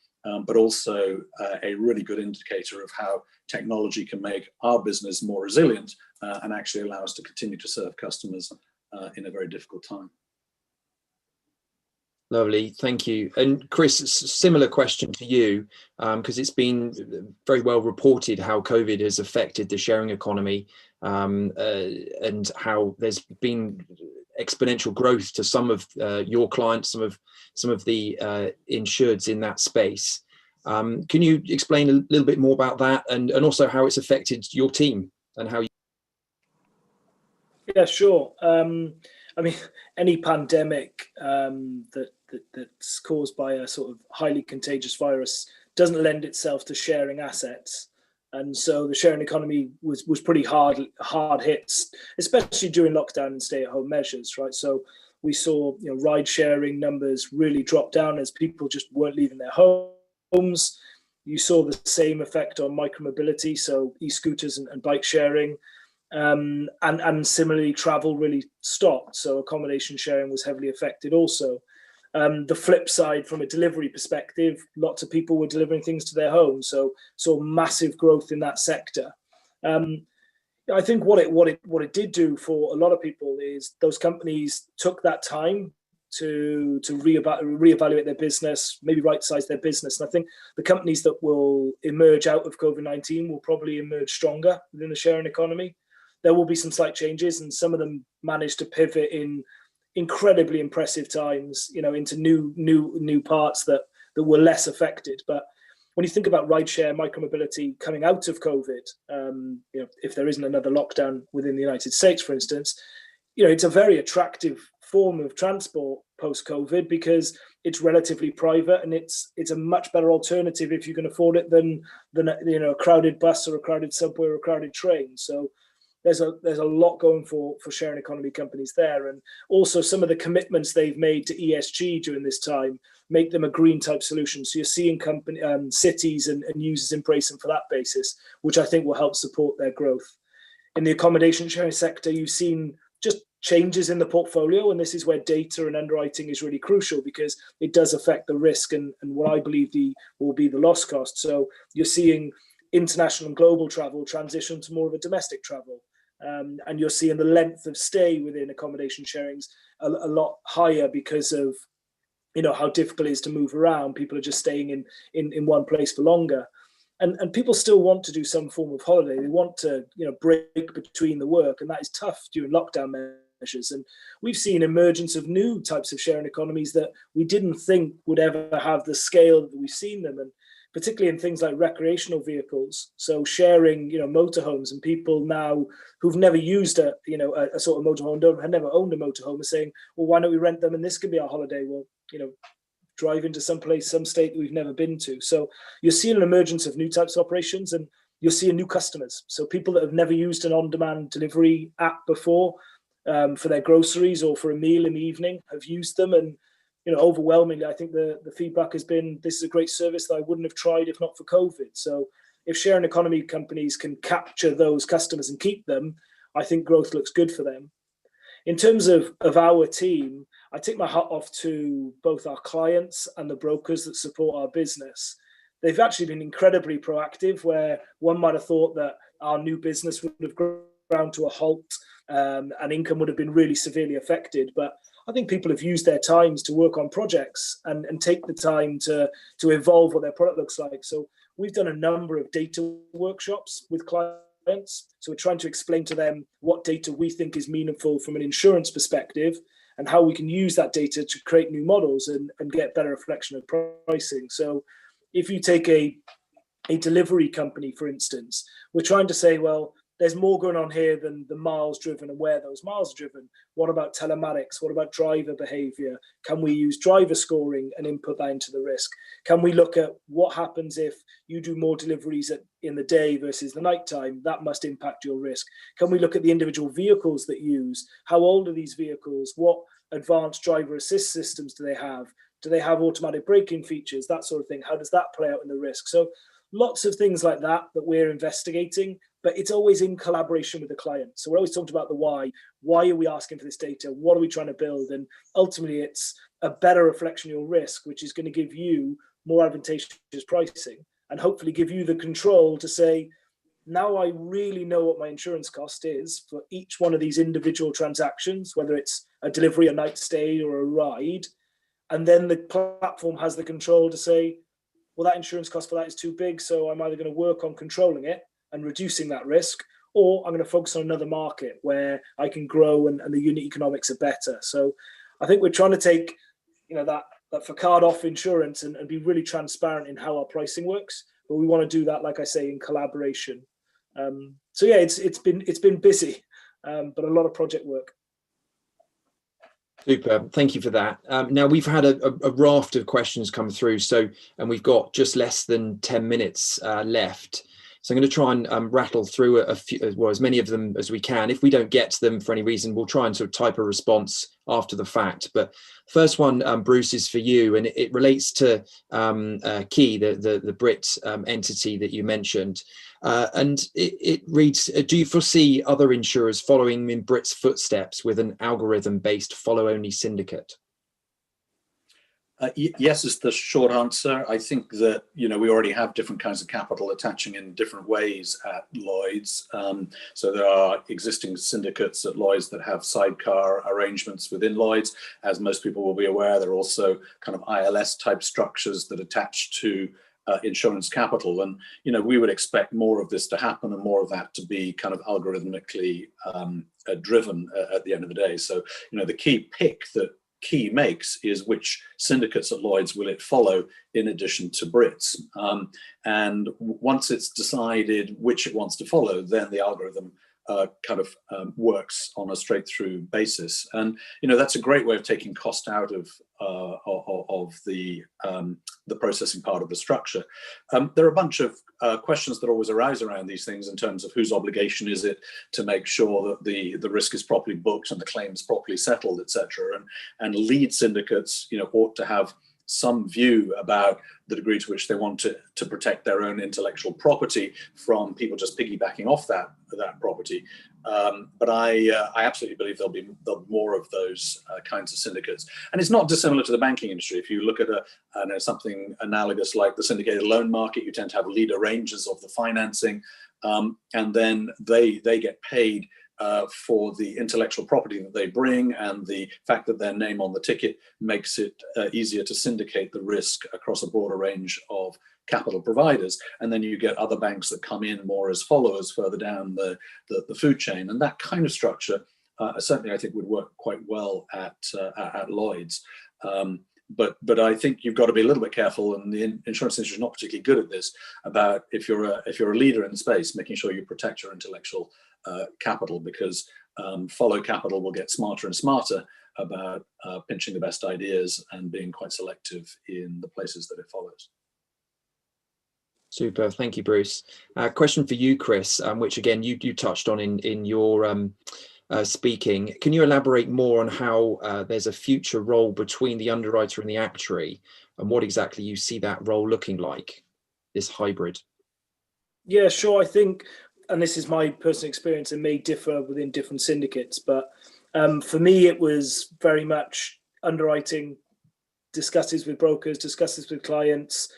but also a really good indicator of how technology can make our business more resilient and actually allow us to continue to serve customers in a very difficult time. Lovely, thank you. And Chris, similar question to you, because it's been very well reported how COVID has affected the sharing economy and how there's been exponential growth to some of your clients, some of the insureds in that space. Can you explain a little bit more about that and also how it's affected your team and how you... Yeah, sure. I mean, any pandemic that's caused by a sort of highly contagious virus doesn't lend itself to sharing assets. And so the sharing economy was pretty hard hit, especially during lockdown and stay-at-home measures, right? So we saw ride sharing numbers really drop down as people just weren't leaving their homes. You saw the same effect on micromobility, so e-scooters and bike sharing. And similarly, travel really stopped. So accommodation sharing was heavily affected also. The flip side, from a delivery perspective, lots of people were delivering things to their homes. So saw massive growth in that sector. I think what it did do for a lot of people is those companies took that time to reevaluate their business, maybe right-size their business. And I think the companies that will emerge out of COVID-19 will probably emerge stronger within the sharing economy. There will be some slight changes, and some of them managed to pivot in incredibly impressive times, into new parts that were less affected. But when you think about rideshare, micromobility coming out of COVID, if there isn't another lockdown within the United States, for instance, it's a very attractive form of transport post-COVID because it's relatively private and it's a much better alternative if you can afford it than a crowded bus or a crowded subway or a crowded train. So there's a lot going for sharing economy companies there, and also some of the commitments they've made to ESG during this time make them a green type solution. So you're seeing cities and users embrace them for that basis, which I think will help support their growth. In the accommodation sharing sector, you've seen just changes in the portfolio, and this is where data and underwriting is really crucial because it does affect the risk and what I believe will be the loss cost. So you're seeing international and global travel transition to more of a domestic travel. And you're seeing the length of stay within accommodation sharings a lot higher because of how difficult it is to move around. People are just staying in one place for longer, and people still want to do some form of holiday. They want to break between the work, and that is tough during lockdown measures. And we've seen emergence of new types of sharing economies that we didn't think would ever have the scale that we've seen them, and particularly in things like recreational vehicles. So sharing, motorhomes, and people now who've never used a sort of motorhome, have never owned a motorhome, are saying, well, why don't we rent them? And this can be our holiday. Well, drive into some state that we've never been to. So you're seeing an emergence of new types of operations, and you're seeing new customers. So people that have never used an on-demand delivery app before for their groceries or for a meal in the evening have used them. And overwhelmingly, I think the feedback has been, this is a great service that I wouldn't have tried if not for COVID. So if sharing economy companies can capture those customers and keep them, I think growth looks good for them. In terms of our team, I take my hat off to both our clients and the brokers that support our business. They've actually been incredibly proactive, where one might have thought that our new business would have ground to a halt and income would have been really severely affected. But I think people have used their times to work on projects and take the time to evolve what their product looks like. So we've done a number of data workshops with clients. So we're trying to explain to them what data we think is meaningful from an insurance perspective and how we can use that data to create new models and get better reflection of pricing. So if you take a delivery company, for instance, we're trying to say, well, there's more going on here than the miles driven and where those miles are driven. What about telematics? What about driver behavior? Can we use driver scoring and input that into the risk? Can we look at what happens if you do more deliveries in the day versus the nighttime? That must impact your risk. Can we look at the individual vehicles that use? How old are these vehicles? What advanced driver assist systems do they have? Do they have automatic braking features? That sort of thing. How does that play out in the risk? So lots of things like that we're investigating, but it's always in collaboration with the client. So we're always talking about the why. Why are we asking for this data? What are we trying to build? And ultimately, it's a better reflection of your risk, which is going to give you more advantageous pricing and hopefully give you the control to say, now I really know what my insurance cost is for each one of these individual transactions, whether it's a delivery, a night stay, or a ride. And then the platform has the control to say, well, that insurance cost for that is too big, so I'm either going to work on controlling it and reducing that risk, or I'm going to focus on another market where I can grow and the unit economics are better. So I think we're trying to take, that facade off insurance and be really transparent in how our pricing works. But we want to do that, like I say, in collaboration. So yeah, it's been busy, but a lot of project work. Super, thank you for that. Now we've had a raft of questions come through, and we've got just less than 10 minutes left. So I'm going to try and rattle through a few, well, as many of them as we can. If we don't get to them for any reason, we'll try and sort of type a response after the fact. But first one, Bruce, is for you, and it relates to Key, the Brit entity that you mentioned. And it reads, do you foresee other insurers following in Brit's footsteps with an algorithm-based follow-only syndicate? Yes is the short answer. I think that, we already have different kinds of capital attaching in different ways at Lloyds. So there are existing syndicates at Lloyds that have sidecar arrangements within Lloyds. As most people will be aware, there are also kind of ILS type structures that attach to insurance capital. And, we would expect more of this to happen and more of that to be kind of algorithmically driven at the end of the day. So, the key pick that Key makes is which syndicates at Lloyds will it follow in addition to Brits. And once it's decided which it wants to follow, then the algorithm works on a straight through basis. And, that's a great way of taking cost out of the processing part of the structure. There are a bunch of questions that always arise around these things in terms of whose obligation is it to make sure that the risk is properly booked and the claims properly settled, etc. And lead syndicates, ought to have some view about the degree to which they want to protect their own intellectual property from people just piggybacking off that property. But I absolutely believe there'll be more of those kinds of syndicates. And it's not dissimilar to the banking industry. If you look at something analogous like the syndicated loan market, you tend to have lead arrangers of the financing, and then they get paid for the intellectual property that they bring, and the fact that their name on the ticket makes it easier to syndicate the risk across a broader range of capital providers. And then you get other banks that come in more as followers further down the food chain. And that kind of structure certainly I think would work quite well at Lloyds. But I think you've got to be a little bit careful, and the insurance industry is not particularly good at this, about if you're a leader in the space, making sure you protect your intellectual capital, because follow capital will get smarter and smarter about pinching the best ideas and being quite selective in the places that it follows. Super, thank you, Bruce. Question for you, Chris, which again you touched on in your speaking. Can you elaborate more on how there's a future role between the underwriter and the actuary, and what exactly you see that role looking like, this hybrid? Yeah, sure. I think, and this is my personal experience, and may differ within different syndicates, but for me, it was very much underwriting, discusses with brokers, discusses with clients,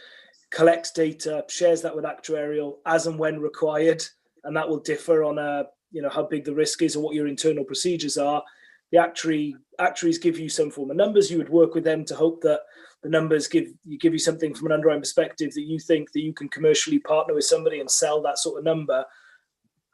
collects data, shares that with actuarial as and when required, and that will differ on how big the risk is or what your internal procedures are. The actuaries give you some form of numbers. You would work with them to hope that the numbers give you something from an underwriting perspective that you think that you can commercially partner with somebody and sell that sort of number.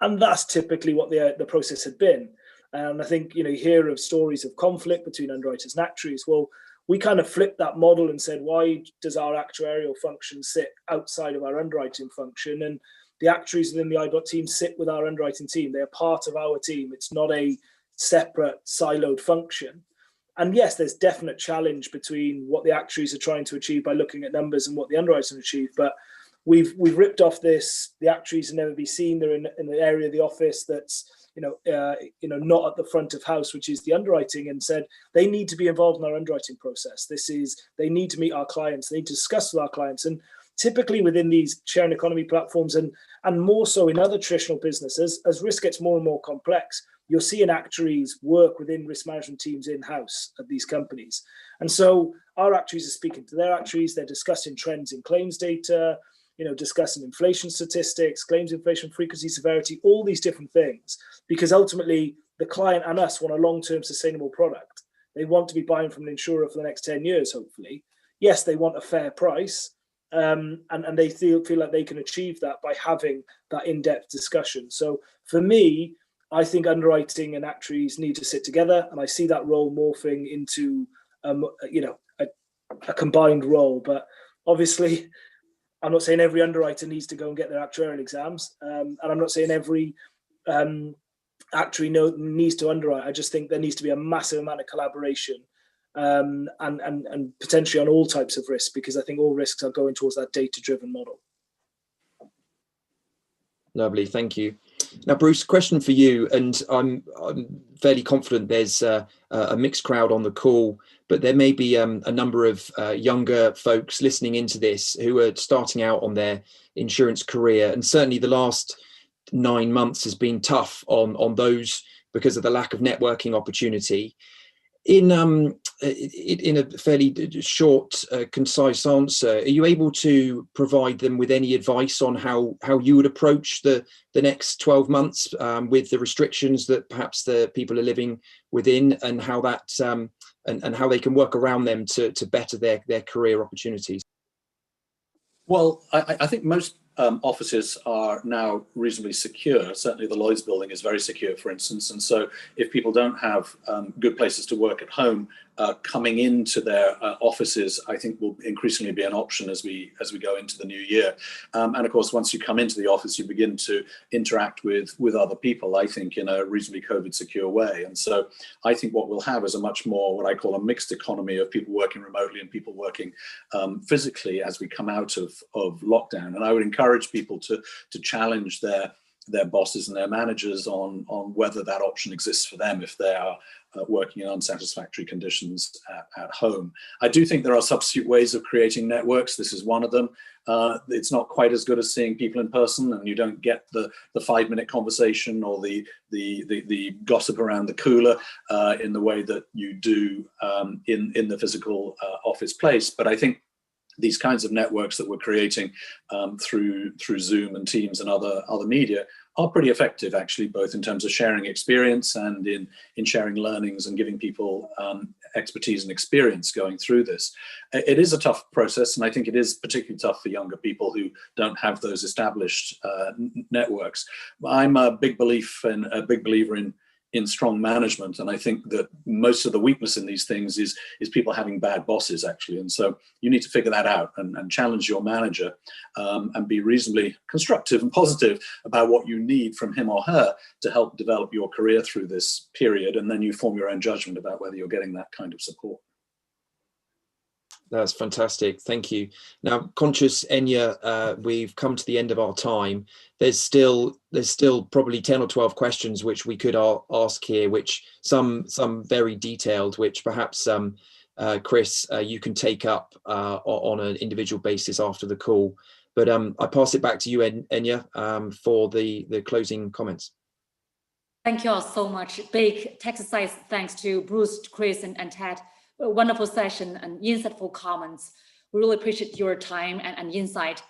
And that's typically what the process had been. And I think, you hear of stories of conflict between underwriters and actuaries. Well, we kind of flipped that model and said, why does our actuarial function sit outside of our underwriting function? And the actuaries within the ibott team sit with our underwriting team. They are part of our team. It's not a separate siloed function. And yes, there's definite challenge between what the actuaries are trying to achieve by looking at numbers and what the underwriters achieve. But we've ripped off this. The actuaries will never be seen. They're in the area of the office that's not at the front of house, which is the underwriting, and said they need to be involved in our underwriting process. They need to meet our clients. They need to discuss with our clients. And typically within these sharing economy platforms, and more so in other traditional businesses, as risk gets more and more complex, you're seeing actuaries work within risk management teams in-house at these companies. And so our actuaries are speaking to their actuaries. They're discussing trends in claims data, discussing inflation statistics, claims inflation frequency, severity, all these different things, because ultimately the client and us want a long-term sustainable product. They want to be buying from an insurer for the next 10 years, hopefully. Yes, they want a fair price, and they feel like they can achieve that by having that in-depth discussion. So for me, I think underwriting and actuaries need to sit together, and I see that role morphing into a combined role. But obviously, I'm not saying every underwriter needs to go and get their actuarial exams, and I'm not saying every actuary needs to underwrite. I just think there needs to be a massive amount of collaboration, and potentially on all types of risks, because I think all risks are going towards that data-driven model. Lovely, thank you. Now, Bruce, question for you, and I'm fairly confident there's a mixed crowd on the call, but there may be a number of younger folks listening into this who are starting out on their insurance career, and certainly the last 9 months has been tough on those because of the lack of networking opportunity. In a fairly short, concise answer, are you able to provide them with any advice on how you would approach the next 12 months with the restrictions that perhaps the people are living within, and how that and how they can work around them to better their career opportunities? Well, I think most offices are now reasonably secure. Certainly the Lloyds building is very secure, for instance. And so if people don't have good places to work at home, coming into their offices, I think, will increasingly be an option as we go into the new year. And of course, once you come into the office, you begin to interact with other people, I think, in a reasonably COVID secure way. And so I think what we'll have is a much more what I call a mixed economy of people working remotely and people working physically as we come out of lockdown. And I would encourage people to challenge their bosses and their managers on whether that option exists for them if they are working in unsatisfactory conditions at home. I do think there are substitute ways of creating networks. This is one of them. It's not quite as good as seeing people in person, and you don't get the 5-minute conversation or the gossip around the cooler in the way that you do in the physical office place. But I think these kinds of networks that we're creating through Zoom and Teams and other media are pretty effective, actually, both in terms of sharing experience and in sharing learnings and giving people expertise and experience going through this. It is a tough process, and I think it is particularly tough for younger people who don't have those established networks. I'm a big believer in strong management, and I think that most of the weakness in these things is people having bad bosses, actually. And so you need to figure that out and challenge your manager and be reasonably constructive and positive about what you need from him or her to help develop your career through this period, and then you form your own judgment about whether you're getting that kind of support. That's fantastic. Thank you. Now, conscious, Enya, we've come to the end of our time. There's still probably 10 or 12 questions which we could ask here, which some very detailed, which perhaps Chris, you can take up on an individual basis after the call. But I pass it back to you, Enya, for the closing comments. Thank you all so much. Big exercise thanks to Bruce, Chris, and Ted. A wonderful session and insightful comments. We really appreciate your time and insight.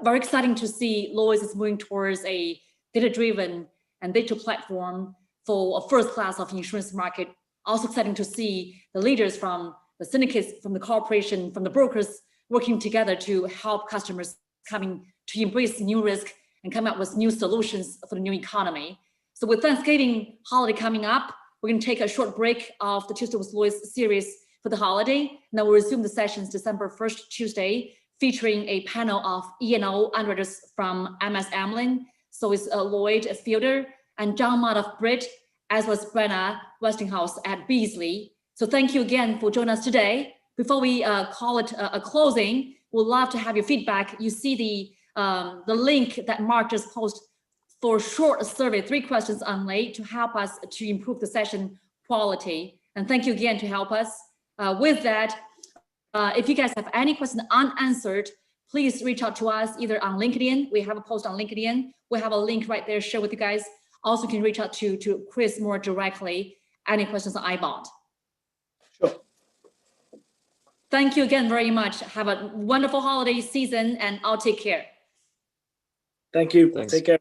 Very exciting to see Lloyds is moving towards a data-driven and digital platform for a first class of insurance market. Also exciting to see the leaders from the syndicates, from the corporation, from the brokers working together to help customers coming to embrace new risk and come up with new solutions for the new economy. So with Thanksgiving holiday coming up, we're going to take a short break of the Tuesday with Lloyds series for the holiday. Now we'll resume the sessions December 1st, Tuesday, featuring a panel of E&O underwriters from MS Amlin. So it's Lloyd Fielder and John Mott of Brit, as well as Brenna Westinghouse at Beasley. So thank you again for joining us today. Before we call it a closing, we'd love to have your feedback. You see the link that Mark just posted for a short survey, 3 questions only, to help us to improve the session quality. And thank you again to help us. With that, if you guys have any questions unanswered, please reach out to us either on LinkedIn. We have a post on LinkedIn. We have a link right there, share with you guys. Also, you can reach out to Chris more directly. Any questions on ibott. Sure. Thank you again very much. Have a wonderful holiday season, and I'll take care. Thank you. Thanks. Take care.